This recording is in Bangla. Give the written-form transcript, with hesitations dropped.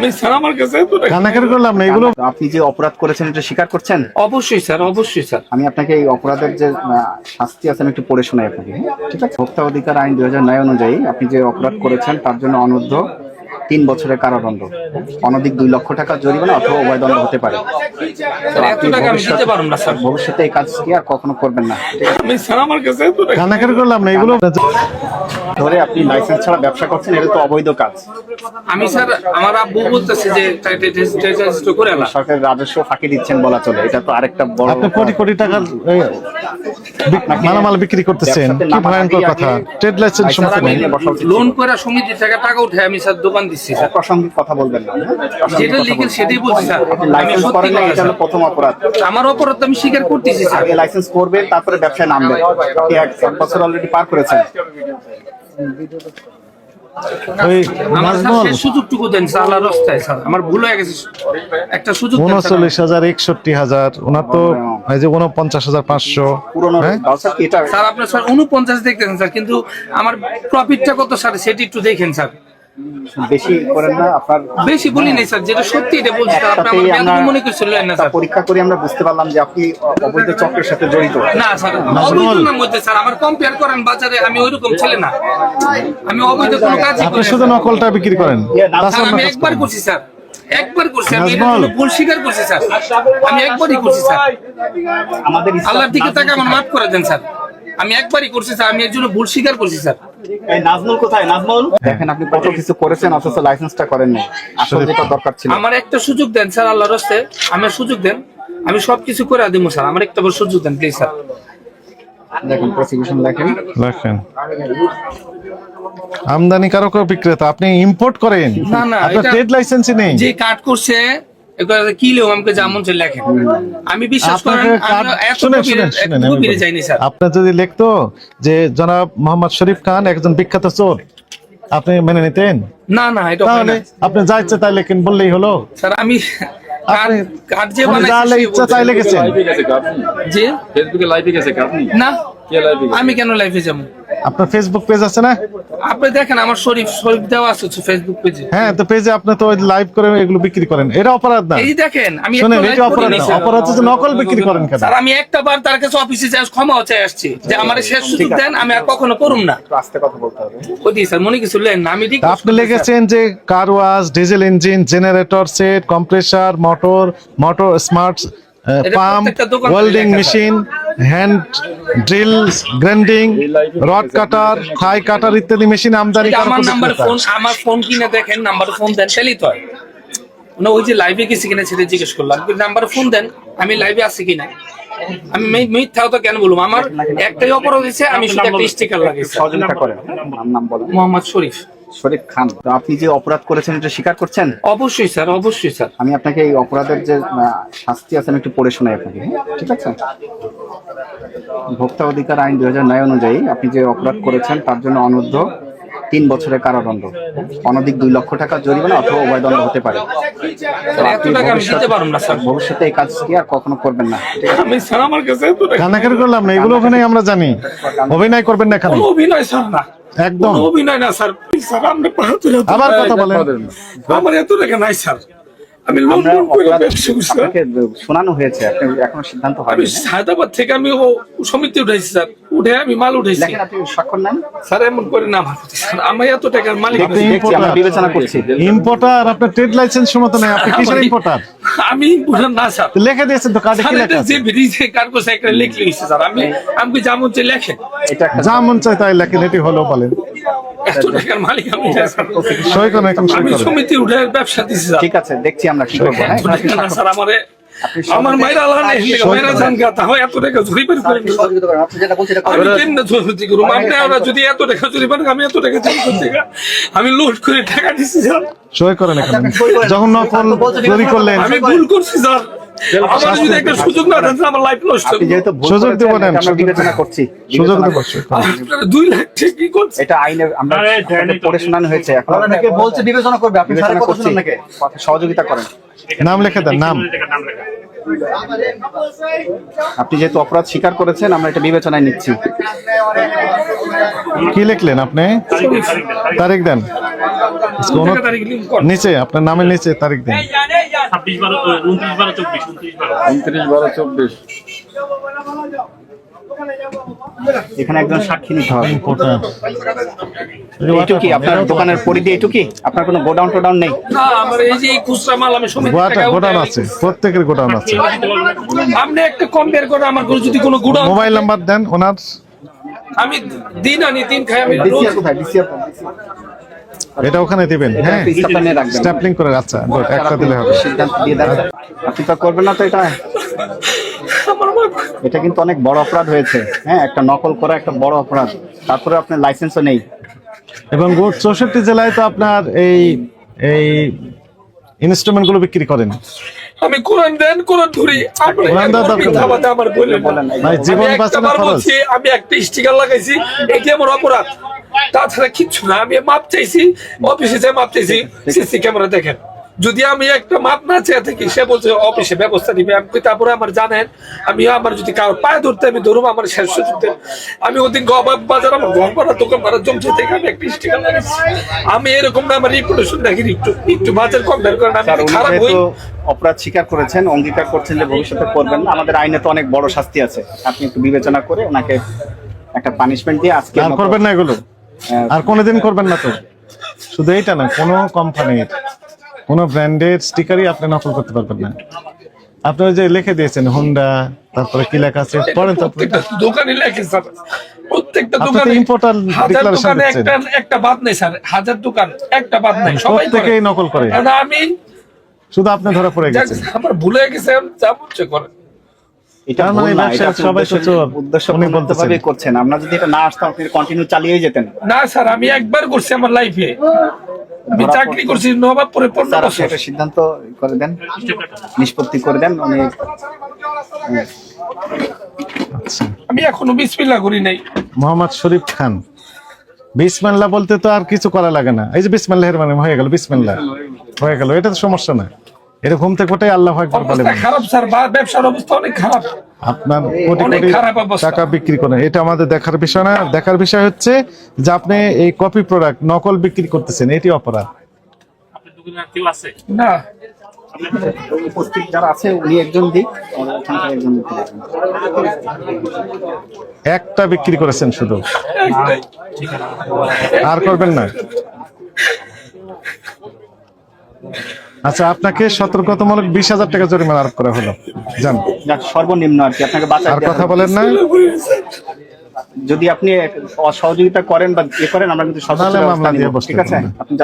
আমি স্যার আমার কাছে কান্নাকাটি করলাম না এগুলো। আপনি যে অপরাধ করেছেন এটা স্বীকার করছেন? অবশ্যই স্যার, অবশ্যই স্যার। আমি আপনাকে এই অপরাধের যে শাস্তি আছে আমি একটু পড়ে শোনাই আপনাকে, ঠিক আছে? ভোক্তা অধিকার আইন 2009 অনুযায়ী আপনি যে অপরাধ করেছেন তার জন্য অনূর্ধ্ব 3 বছরের কারাদণ্ড, অনধিক 2 লক্ষ টাকা জরিমানা অথবা উভয় দণ্ড হতে পারে। এত টাকা আমি দিতে পারবো না স্যার। ভবিষ্যতে এই কাজ কি আর কখনো করবেন না। আমি স্যার আমার কাছে কান্নাকাটি করলাম না এগুলো। ধরে আপনি লাইসেন্স ছাড়া ব্যবসা করছেন, এটা তো অবৈধ কাজ। আমি স্যার আমার আব্বু বলতেছে যে টেস্ট করে আলা সরকারের রাজস্ব ফাঁকি দিচ্ছেন বলা চলে, এটা তো আরেকটা বড়। আপনি কোটি কোটি টাকার মালামাল বিক্রি করতেছেন, কি ভয়ঙ্কর কথা। ট্রেড লাইসেন্স সমস্যা নেই। লোন করে সমিতি থেকে টাকা উঠে আমি স্যার দোকান দিচ্ছি স্যার। অপ্রাসঙ্গিক কথা বলবেন না। যেটা লিখেন সেটাই বলছি স্যার। আমি লাইসেন্স সত্যি করেন না, কথা এটা হলো স্যার। প্রথম অপরাধ। আমার অপরাধ আমি স্বীকার করতেছি স্যার। আগে লাইসেন্স করবেন, তারপরে ব্যবসায় নামবেন। আপনি 1 বছর অলরেডি পার করেছেন। ওই আমার স্যার নাজমুল সেই সুযোগটুকু দেন স্যার, আল্লাহর রাস্তায় স্যার। আমার ভুল হয়ে গেছে, একটা সুযোগ দেন স্যার। 39,000 61,000, ওনার তো এই যে 49,500 পুরনো গাউসার কি এটা? স্যার আপনার স্যার 49 দেখতেছেন স্যার, কিন্তু আমার প্রফিটটা কত স্যার সেটা একটু দেখেন স্যার। বেশি করেন না আপনার। বেশি বলি নাই স্যার, যেটা সত্যি এটা বলছি স্যার। আপনি আমার বেয়াদবি মনে করছিলেন না স্যার। পরীক্ষা করে আমরা বুঝতে পারলাম যে আপনি অবৈধ চক্রের সাথে জড়িত। না স্যার, অবৈধ নাম মধ্যে স্যার আমার কম্পেয়ার করেন বাজারে, আমি ওইরকম ছেলে না। আমি অবৈধ কোনো কাজই আপনি করি শুধু নকলটা বিক্রি করেন। স্যার। আমি একবার করছি স্যার, একবার করছি। আমি এটা কোনো ভুল স্বীকার করছি স্যার। আমি একবারই করছি স্যার। আমাদের আল্লাহর দিকে তাকে আমার মাফ করে দেন স্যার। আমি একবারই করছি স্যার, আমি এর জন্য ভুল স্বীকার করছি স্যার। এই নাজমুল কোথায়? নাজমুল দেখেন, আপনি কত কিছু করেছেন অথচ লাইসেন্সটা করেন নাই। আসলে যেটা দরকার ছিল। আমার একটা সুযোগ দেন স্যার, আল্লাহর রাস্তায় আমার সুযোগ দেন। আমি সবকিছু করে দিব স্যার, আমার একটা বার সুযোগ দেন প্লিজ স্যার। দেখেন প্রসিকিউশন দেখেন। দেখেন আমদানিকারক ও বিক্রেতা, আপনি ইম্পোর্ট করেন, না, না, আপনার এটা- ট্রেড লাইসেন্সই নেই। যে কাট করছে কি লেও আমাকে যেমন চলে লেখেন। আমি বিশ্বাস করেন আপনাকে কার্ড- আমি এত শুনেন, গভীরে- শুনেন, এত শুনেন, আমি গভীরে বলি। যাইনি স্যার। আপনার যদি লিখতো যে জনাব মোহাম্মদ শরীফ খান একজন বিখ্যাত চোর, আপনি মেনে নিতেন? না, না, এটা হয় তাহলে না আপনি যা ইচ্ছে তাই লেখেন, বললেই হলো। স্যার। আমি আপনি- কার্ড যে আপনি যা বানাইছি ইচ্ছা তাই লিখেছেন। যে ফেসবুকে লাইভে গেছে আপনি? না, কে লাইভে গেছে? আমি কেন লাইভে যাবো? আপনার ফেসবুক পেজ আছে না? আপনি দেখেন আমার শরীফ দেওয়া আছে ফেসবুক পেজে। হ্যাঁ, তো পেজে আপনি তো লাইভ করে এগুলো বিক্রি করেন, এটা অপরাধ না। এই যে দেখেন আমি শুনেন, একটা এটা live অপরাধ করিনি, না। স্যার। অপরাধ হচ্ছে নকল বিক্রি করেন কেন? স্যার আমি একটা বার তার কাছে অফিসে যাই ক্ষমা চাই আসছি যে আমার শেষ সুযোগ দেন, আমি আর কখনো করুম না। একটু আস্তে কথা বলতে হবে। ওদি স্যার মনে কিছু লেন না, আমি ঠিক তা আপনি লিখেছেন যে car wash, diesel engine, generator set, compressor, motor smart pump, প্রত্যেকটা দোকান ওয়েল্ডিং লেখা, machine, hand drill, grinding, rod cutter, থাই কাটার ইত্যাদি মেশিন আমদানি এটা করা আমার নাম্বার বিক্রেতা। ফোন, আমার ফোন কিনে দেখেন, নাম্বার ফোন দেন তাহলেই তো হয় না। ওই যে লাইভে গেছি কিনা সেটা জিজ্ঞেস করলাম, নাম্বার ফোন দেন, আমি লাইভে আছি কিনা। আমি মিথ্যাও তো কেন বলবো? আমার একটাই অপরাধ হয়েছে, আমি শুধু একটা স্টিকার লাগাইছি। সহযোগিতা করেন। নাম বলেন। মোহাম্মদ শরীফ। শরীফ খান। তো আপনি যে অপরাধ করেছেন এটা স্বীকার করছেন? অবশ্যই স্যার, অবশ্যই স্যার। আমি আপনাকে এই অপরাধের যে শাস্তি আছে আমি একটু পড়ে শোনাই আপনাকে, ঠিক আছে? ভোক্তা অধিকার আইন 2009 অনুযায়ী আপনি যে অপরাধ করেছেন তার জন্য অনূর্ধ্ব 3 বছরের কারাদণ্ড, অনধিক 2 লক্ষ টাকা জরিমানা অথবা উভয় দণ্ড হতে পারে। এত টাকা আমি দিতে পারবো না স্যার। ভবিষ্যতে এই কাজ কি আর কখনো করবেন না। আমি স্যার আমার কাছে কান্নাকাটি করলাম না, এগুলো ওখানে আমরা জানি। অভিনয় করবেন না এখানে, কোনো অভিনয় স্যার না, একদম। কোনো অভিনয় না স্যার। স্যার আপনি আবার কথা বলেন। আমার এত টাকা নাই স্যার। আমি লোন আমরা করে অপরাধ ব্যবসা করছি স্যার। আপনাকে শোনানো হয়েছে, আপনি এখনো সিদ্ধান্ত আমি হয়নি। হায়দ্রাবাদ থেকে আমি ও সমিতি উঠাইছি স্যার, উঠে আমি মাল উঠাইছি দেখেন আপনি স্বাক্ষর নেন। স্যার। এমন করে না আমার প্রতি স্যার, আমি এত টাকার মালিক আপনি না। দেখছি, আমরা বিবেচনা করছি। ইম্পোর্টার, আপনার ট্রেড লাইসেন্স সমত নাই, আপনি কিসের ইম্পোর্টার? আমি ইম্পোর্টার না স্যার। লিখে দিয়েছেন তো কার্ডে, কি স্যার লেখা এটা আছে? যে ভিডিওতে কার কোসে একটা লিখে দিয়েছে স্যার। আমি যেমন যে লেখেন এটা একটা যা মন চায় তাই লেখেন, এটি হলো বলেন। এত টাকার মালিক আমি না স্যার। সই করেন, এখন সই আমি করেন। সমিতি উঠে ব্যবসা দিছি স্যার। ঠিক আছে, দেখছি আমরা কি করবো। হ্যাঁ, এত টাকা না স্যার, আমার মায়েরা আল্লাহ নেই, মায়েরা জান গাতা হয় এত টাকা চুরি করে করেন। সহযোগিতা করেন। আপনি যেটা বলছেন এটা আমি করেন। কেমনে চুরি করব? আপনারা যদি এত টাকা চুরি করেন, আমি এত টাকা চুরি করতে গেলে আমি লোড করে টাকা দিছি স্যার। সই করেন এখানে। যখন নকল চুরি করলেন, আমি ভুল করছি স্যার। আমার যদি একটা সুযোগ না দেন আমার লাইফ নষ্ট আপনি হবে। যেহেতু ভুল সুযোগ করেছেন, দেব না, এটা আমরা সুযোগ বিবেচনা করছি। সুযোগ বিবেচনা দেব, করছি। সই করেন। আপনারা 2 লাখ টাকা কি করছে? এটা আইনে আমরা আপনাকে পড়ে শোনানো হয়েছে। এখন আপনাকে বলছে বিবেচনা করবে, আপনি বিবেচনা করছেন নাকি? সহযোগিতা করেন। নাম লিখে দেন, নাম। আপনি যেহেতু অপরাধ স্বীকার করেছেন, আমরা এটা বিবেচনায় নিচ্ছি। কি লিখলেন আপনি? তারিখ দেন। তারিখ লিঙ্ক কর। নিচে আপনার নামের নিচে তারিখ দেন। 29/12/24 এখানে একজন সাক্ষী নিতে হবে। ইম্পর্টেন্ট। এইটুকু কি আপনার দোকানের পরিধি? এইটুকু কি আপনার কোনো গোডাউন টোডাউন নেই? না, আমার এই যে এই খুচরা মাল আমি সমিতি থেকে গোডাউন আছে, প্রত্যেকের গোডাউন আছে। আপনি একটা কম বের করে আমার ঘরে যদি কোনো গুড়া মোবাইল নাম্বার দেন ওনার। আমি দিন আনি দিন খাই আমি রোজ ডিসিআর কোথায়? ডিসিআর এটা ওখানে দিবেন। হ্যাঁ, স্থাপনে রাখবেন। স্ট্যাপলিং করে। আচ্ছা গুড, একটা দিলে হবে। সিদ্ধান্ত দিয়ে দেন। আপনি তো করবেন না তো এটা? আমার মা এটা কিন্তু অনেক বড় অপরাধ হয়েছে। হ্যাঁ, একটা নকল করা একটা বড় অপরাধ। তারপরে আপনার লাইসেন্সও নেই। এবং গোট 64 জেলায় তো আপনার এই এই ইনস্ট্রুমেন্ট গুলো বিক্রি করেন। আমি কোরআন দেন কোরআন ধরি আপনি কোরআন দেওয়ার দরকার নেই। মিথ্যাবাদী আমার বলেন না। বলেন না। ভাই জীবন আমি বাঁচানো একটাবার খরচ। বলছি, আমি একটা স্টিকার লাগাইছি, এটি আমার অপরাধ, তাছাড়া কিচ্ছু না। আমি মাপ চাইছি, অফিসে যাই মাপ চাইছি, সিসি ক্যামেরা দেখেন। যদি আমি একটা মাপ না চেয়ে থাকি, সে বলছে অফিসে ব্যবস্থা নিবে। আমি কই, তারপরে আমার জানেন, আমি আমার যদি কারো পায়ে ধরতে আমি ধরুম, আমার শেষ ধরতে। আমি ওদিন বাজার আমার ঘর ভাড়া দোকান ভাড়া জমছে থেকে আমি একটা স্টিকার লাগাইছি। আমি এরকম না, আমার রিপুটেশন দেখি একটু একটু বাজার কম বের করেন, স্যার, আমি উনি খারাপ হই। যেহেতু অপরাধ স্বীকার করেছেন, অঙ্গীকার করছেন যে ভবিষ্যতে করবেন না, আমাদের আইনে তো অনেক বড় শাস্তি আছে। আপনি একটু বিবেচনা করে ওনাকে একটা পানিশমেন্ট দিয়ে আজকে আর করবেন না এগুলো, আর কোনোদিন করবেন না তো। শুধু এইটা না, কোনো কোম্পানির কোনো ব্র্যান্ডের স্টিকারই আপনি নকল করতে পারবেন না। আপনি ওই যে লিখে দিয়েছেন হোন্ডা, তারপরে কি লেখা আছে পড়েন তো। প্রত্যেকটা দোকানে লেখে স্যার, প্রত্যেকটা আপনি তো দোকানে ইম্পোর্টার হাজার ডিক্লারেশন দোকানে দিচ্ছেন। একটা বাদ নেই স্যার, হাজার দোকান একটা বাদ নাই, সবাই করে। প্রত্যেকেই নকল করে। কারণ আমি শুধু আপনি ধরা পড়ে গেছেন। আমার ভুলে গেছে, আমি যা বলছে করে। এটা তার মানে ভুল না, ব্যবসায় এটা আপনি সবাই তো চোর, উদ্দেশ্য উনি বলতেছেন। ভাবে করছেন। আমরা যদি এটা না আসতাম, আপনি কন্টিনিউ চালিয়েই যেতেন। না স্যার, আমি একবার করছি আমার লাইফে, আমি ধরা চাকরি পড়ছে। করছি নবাবপুরে 15 স্যার, আপনি বছর। একটা সিদ্ধান্ত করে দেন, নিষ্পত্তি করে দেন। উনি আচ্ছা, আমি এখনো বিসমিল্লাহ করি নাই। মোহাম্মদ শরীফ খান। বিসমিল্লাহ বলতে তো আর কিছু করা লাগে না। এই যে বিসমিল্লাহের মানে হয়ে গেল, বিসমিল্লাহ হয়ে গেল, এটা তো সমস্যা না। এটা ঘুম থেকে ওঠাই আল্লাহ আকবার বলে। অবস্থা খারাপ স্যার, ব্যবসার অবস্থা অনেক খারাপ। আপনার কোটি অনেক কোটি খারাপ অবস্থা। টাকা বিক্রি করেন, এটা আমাদের দেখার বিষয় না। দেখার বিষয় হচ্ছে যে আপনি এই কপি প্রোডাক্ট নকল বিক্রি করতেছেন, এটি অপরাধ। না, উপস্থিত যারা আছে, উনি একজন দিক, আর ওখানকার একজন দিক দেখেন। একটা বিক্রি করেছেন শুধু, একটাই। আর করবেন না। আচ্ছা, আপনাকে সতর্কতামূলক 20,000 টাকা জরিমানা আরোপ করা হলো। জান, যাক, সর্বনিম্ন আর কি, আপনাকে বাঁচার আর কথা বলেন না। যদি আপনি সহযোগিতা করেন বা ইয়ে করেন, আমরা কিন্তু সর্বোচ্চ তাহলে ব্যবস্থা মামলা দিয়ে নিব। বসতে ঠিক আছে? পারবেন। আপনি